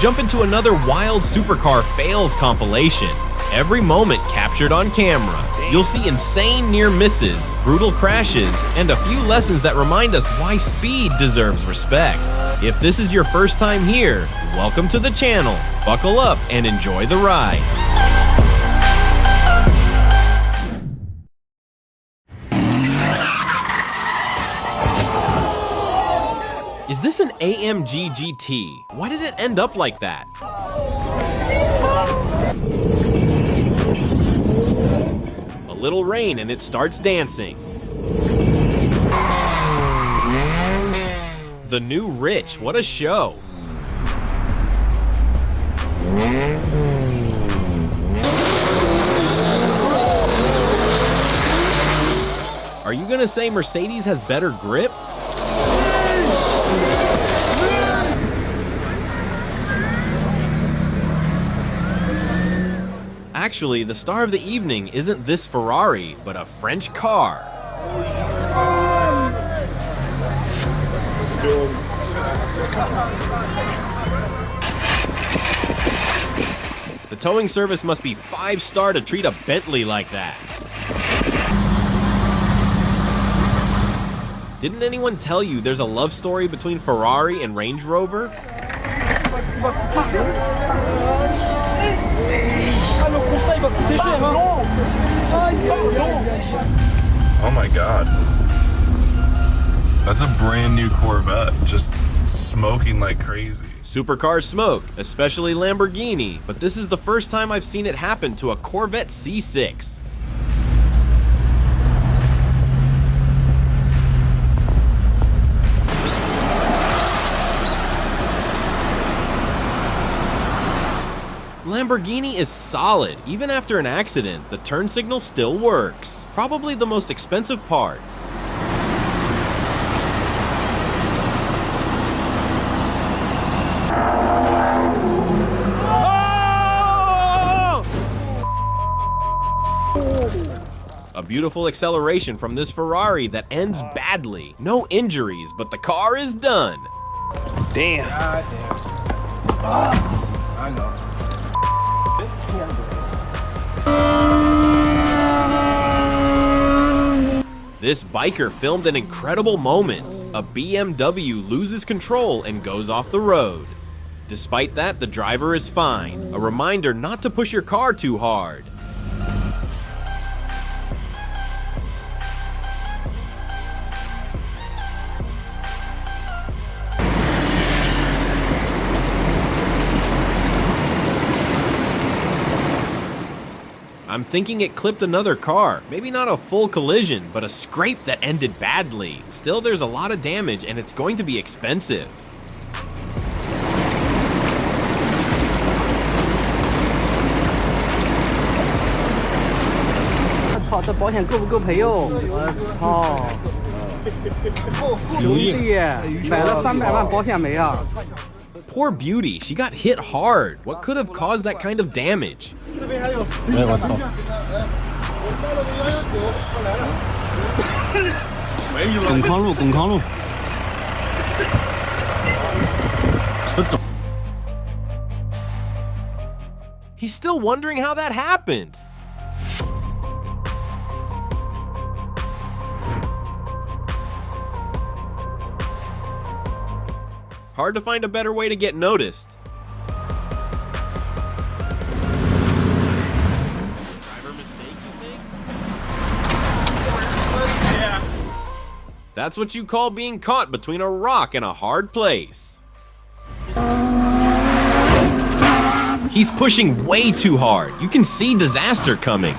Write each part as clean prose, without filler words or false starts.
jump into another wild supercar fails compilation. Every moment captured on camera. You'll see insane near misses, brutal crashes, and a few lessons that remind us why speed deserves respect. If this is your first time here, welcome to the channel. Buckle up and enjoy the ride. Is this an AMG GT? Why did it end up like that? A little rain and it starts dancing. The new Rich, what a show. Are you gonna say Mercedes has better grip? Actually, the star of the evening isn't this Ferrari, but a French car. The towing service must be 5-star to treat a Bentley like that. Didn't anyone tell you there's a love story between Ferrari and Range Rover? Oh my god. That's a brand new Corvette, just smoking like crazy. Supercars smoke, especially Lamborghini, but this is the first time I've seen it happen to a Corvette C6. Lamborghini is solid. Even after an accident, the turn signal still works. Probably the most expensive part. A beautiful acceleration from this Ferrari that ends badly. No injuries, but the car is done. Damn. God damn. I know. This biker filmed an incredible moment. A BMW loses control and goes off the road. Despite that, the driver is fine. A reminder not to push your car too hard. I'm thinking it clipped another car. Maybe not a full collision, but a scrape that ended badly. Still, there's a lot of damage and it's going to be expensive. Poor beauty, she got hit hard. What could have caused that kind of damage? He's still wondering how that happened. Hard to find a better way to get noticed. Driver mistake, you think? Yeah. That's what you call being caught between a rock and a hard place. He's pushing way too hard. You can see disaster coming.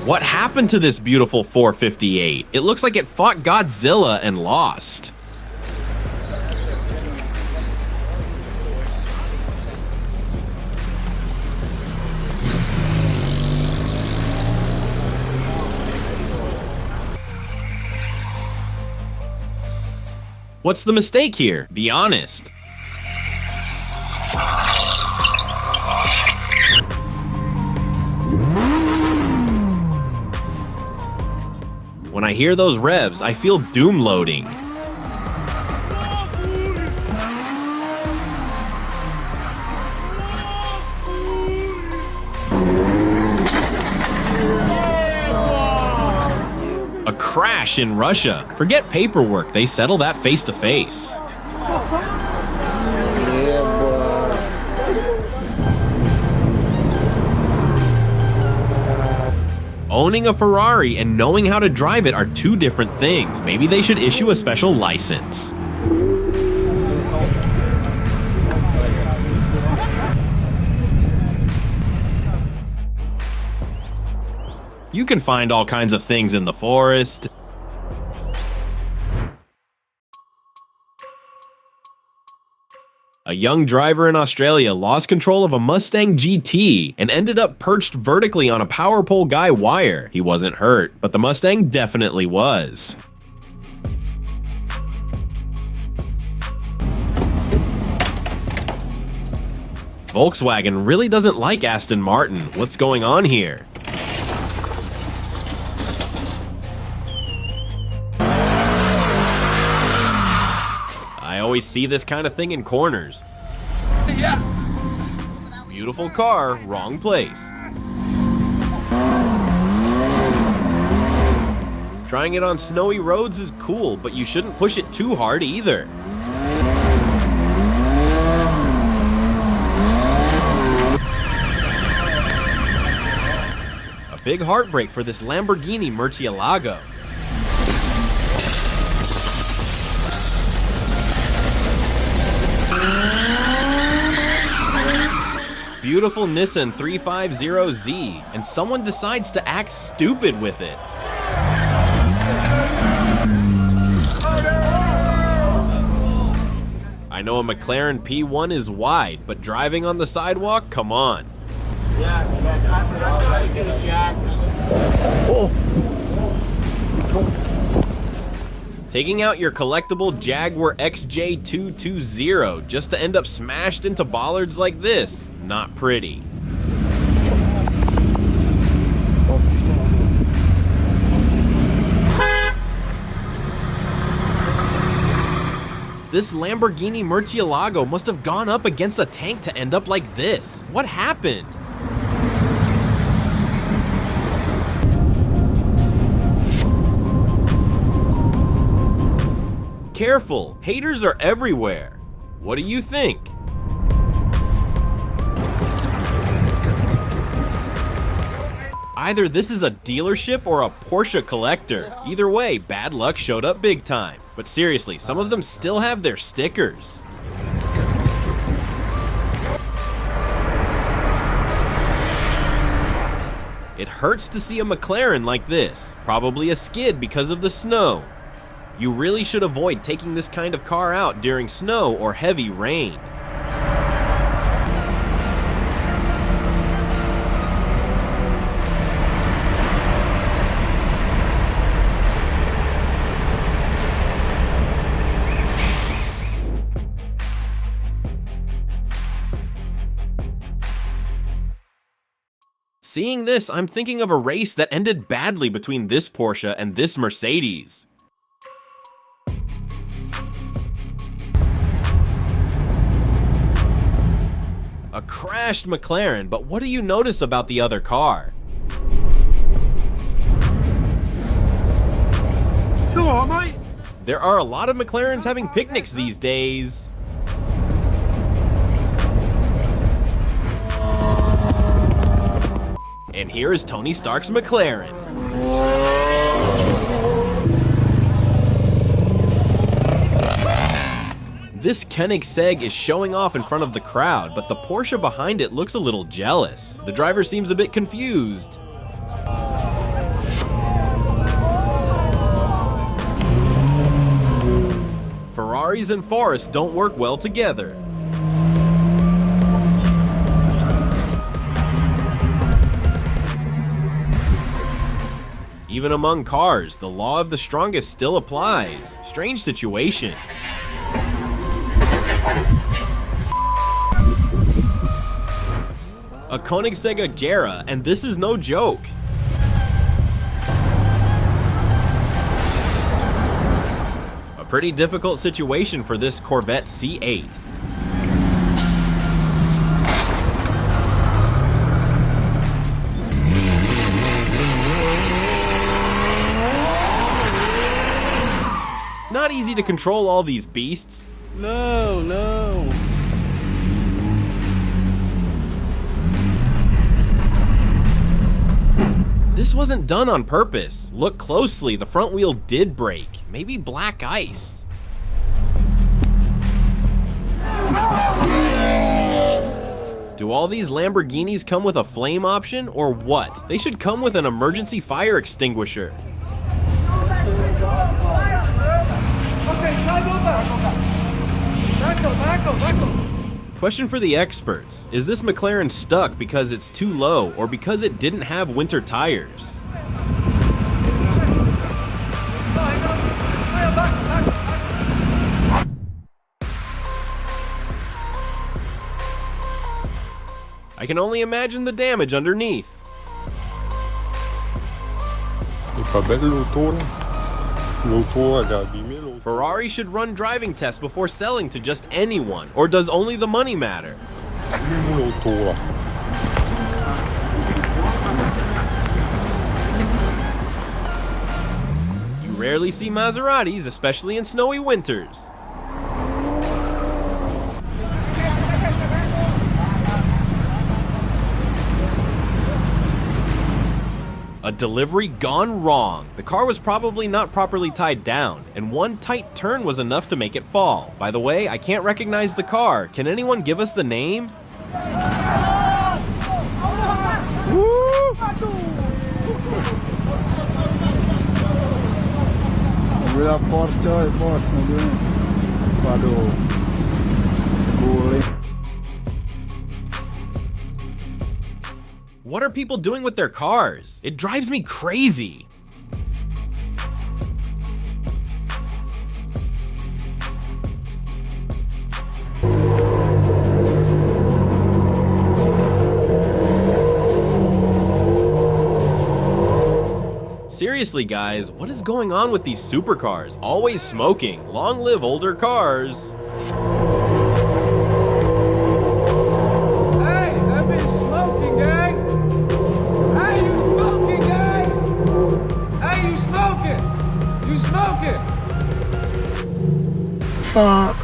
What happened to this beautiful 458? It looks like it fought Godzilla and lost. What's the mistake here? Be honest. I hear those revs, I feel doom loading. A crash in Russia. Forget paperwork, they settle that face to face. Owning a Ferrari and knowing how to drive it are two different things. Maybe they should issue a special license. You can find all kinds of things in the forest. A young driver in Australia lost control of a Mustang GT and ended up perched vertically on a power pole guy wire. He wasn't hurt, but the Mustang definitely was. Volkswagen really doesn't like Aston Martin. What's going on here? I always see this kind of thing in corners. Yeah. Beautiful car, wrong place. Trying it on snowy roads is cool, but you shouldn't push it too hard either. A big heartbreak for this Lamborghini Murcielago. Beautiful Nissan 350Z, and someone decides to act stupid with it. I know a McLaren P1 is wide, but driving on the sidewalk, come on. Taking out your collectible Jaguar XJ220 just to end up smashed into bollards like this. Not pretty. This Lamborghini Murcielago must have gone up against a tank to end up like this. What happened? Careful, haters are everywhere. What do you think? Either this is a dealership or a Porsche collector. Either way, bad luck showed up big time. But seriously, some of them still have their stickers. It hurts to see a McLaren like this, probably a skid because of the snow. You really should avoid taking this kind of car out during snow or heavy rain. Seeing this, I'm thinking of a race that ended badly between this Porsche and this Mercedes. A crashed McLaren, but what do you notice about the other car? You all right, mate? There are a lot of McLarens having picnics these days. And here is Tony Stark's McLaren. This Koenigsegg is showing off in front of the crowd, but the Porsche behind it looks a little jealous. The driver seems a bit confused. Ferraris and forests don't work well together. Even among cars, the law of the strongest still applies. Strange situation. A Koenigsegg Agera, and this is no joke. Pretty difficult situation for this Corvette C8. Not easy to control all these beasts. No, no. This wasn't done on purpose. Look closely, the front wheel did break. Maybe black ice. Do all these Lamborghinis come with a flame option or what? They should come with an emergency fire extinguisher. Question for the experts. Is this McLaren stuck because it's too low or because it didn't have winter tires? I can only imagine the damage underneath. Ferrari should run driving tests before selling to just anyone, or does only the money matter? You rarely see Maseratis, especially in snowy winters. A delivery gone wrong. The car was probably not properly tied down, and one tight turn was enough to make it fall. By the way, I can't recognize the car. Can anyone give us the name? What are people doing with their cars? It drives me crazy. Seriously guys, what is going on with these supercars? Always smoking. Long live older cars. Hey, that bitch smoking, gang. Hey, you smoking, gang. Hey, you smoking. You smoking. Fuck.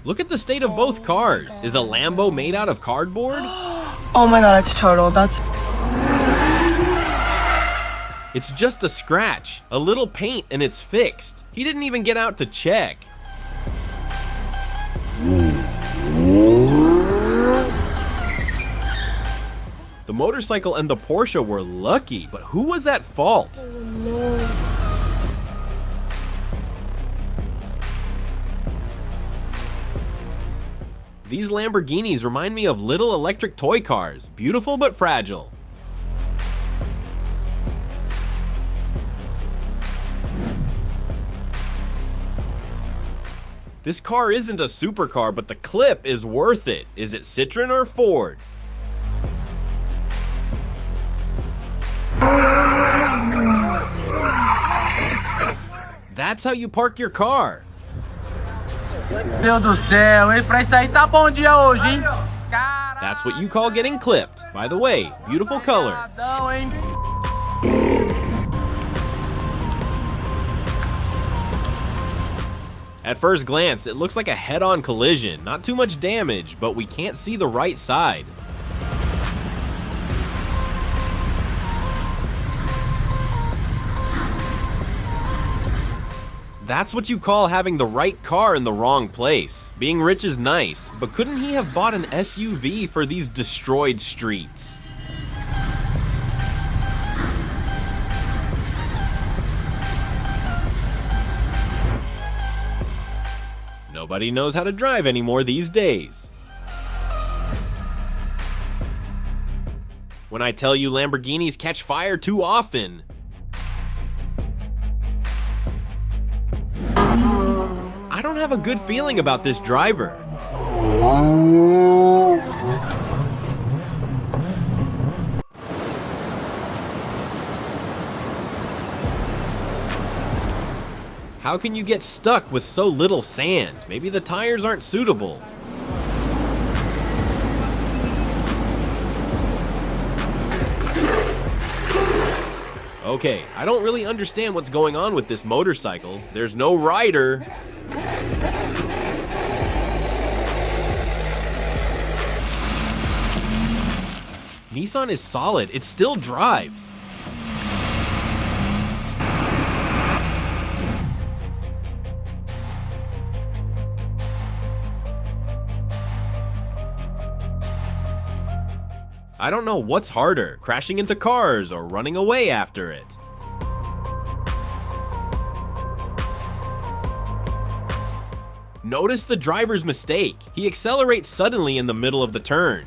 Look at the state of both cars. Is a Lambo made out of cardboard? Oh my god, it's total. That's... It's just a scratch, a little paint, and it's fixed. He didn't even get out to check. The motorcycle and the Porsche were lucky, but who was at fault? These Lamborghinis remind me of little electric toy cars, beautiful but fragile. This car isn't a supercar, but the clip is worth it. Is it Citroen or Ford? That's how you park your car. Deus do céu, hein? Pra isso aí tá bom dia hoje, hein? That's what you call getting clipped. By the way, beautiful color. Caradão, hein? At first glance, it looks like a head-on collision. Not too much damage, but we can't see the right side. That's what you call having the right car in the wrong place. Being rich is nice, but couldn't he have bought an SUV for these destroyed streets? Nobody knows how to drive anymore these days. When I tell you Lamborghinis catch fire too often, I don't have a good feeling about this driver. How can you get stuck with so little sand? Maybe the tires aren't suitable. Okay, I don't really understand what's going on with this motorcycle. There's no rider. Nissan is solid, it still drives. I don't know what's harder, crashing into cars or running away after it. Notice the driver's mistake. He accelerates suddenly in the middle of the turn.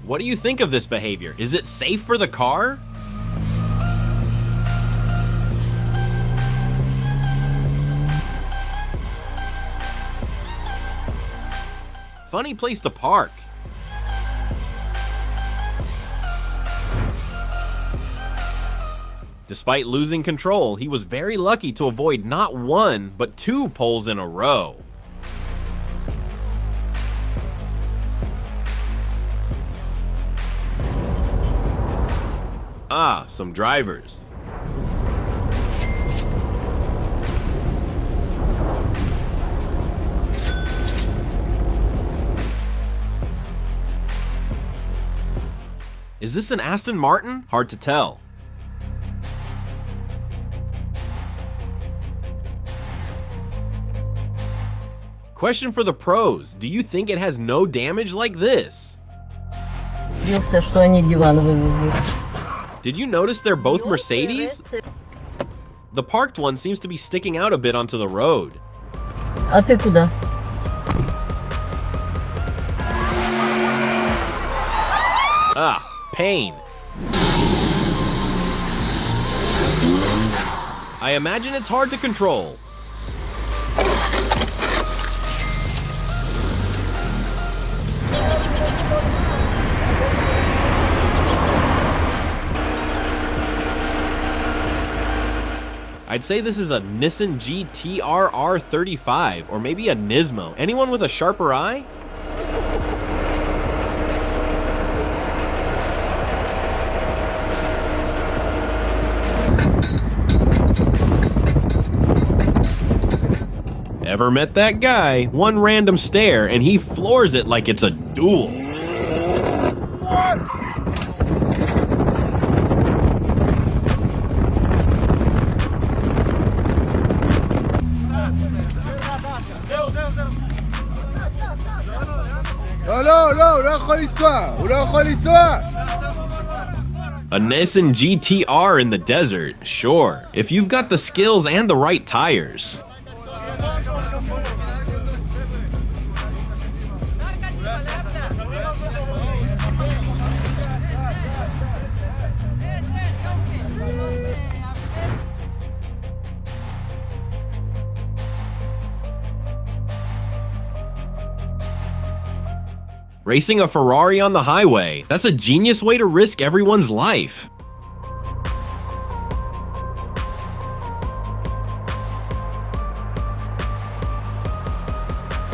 What do you think of this behavior? Is it safe for the car? Funny place to park. Despite losing control, he was very lucky to avoid not one, but 2 poles in a row. Ah, some drivers. Is this an Aston Martin? Hard to tell. Question for the pros. Do you think it has no damage like this? Did you notice they're both Mercedes? The parked one seems to be sticking out a bit onto the road. Ah, pain. I imagine it's hard to control. I'd say this is a Nissan GT-R R35, or maybe a Nismo. Anyone with a sharper eye? Ever met that guy? One random stare and he floors it like it's a duel. What? A Nissan GT-R in the desert, sure, if you've got the skills and the right tires. Racing a Ferrari on the highway, that's a genius way to risk everyone's life.